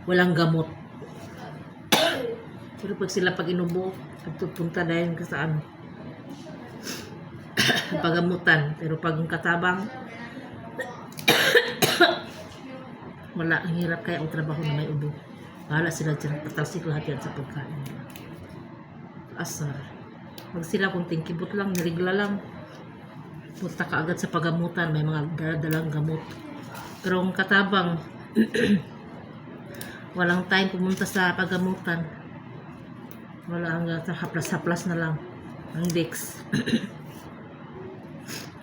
walang gamot. Pero pag sila pag inubo, pagpupunta dahil ka sa ano, pagamutan. Pero pag ang katabang, wala, ang hirap kaya ang trabaho na may ubo. Bahala sila dyan, patalsik lahat yan sa pagkain. Asar. Pag sila kung tingkibot lang, nirigla lang, punta ka agad sa pagamutan, may mga dadalang gamot. Pero ang katabang, walang time pumunta sa pagamutan. Wala, hanggang sa haplas-haplas na lang ang Dex.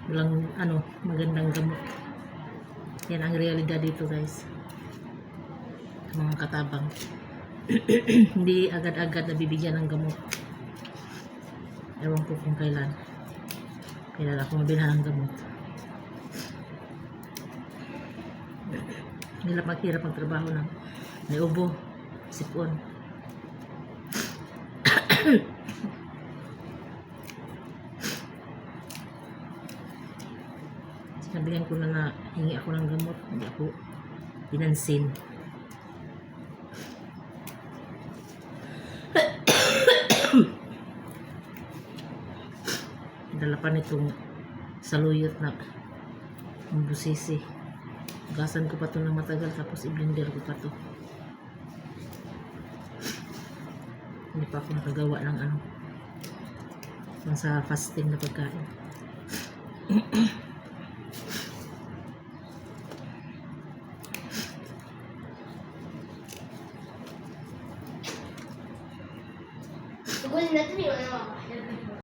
Walang ano, magandang gamot. Yan ang realidad dito, guys. Mga katabang. Hindi agad-agad nabibigyan ng gamot. Ewan ko kung kailan ako mabilhan ng gamot. Hirap ang trabaho ng may ubo, sipon. Sinabihan ko na hingi ako ng gamot, hindi ako pinansin. Dala pa nitong saluyot na busisi. Gasan ko pa ito ng matagal, tapos i-blender ko pa ito. Hindi pa ako nakagawa ng ano, sa fasting na pagkain.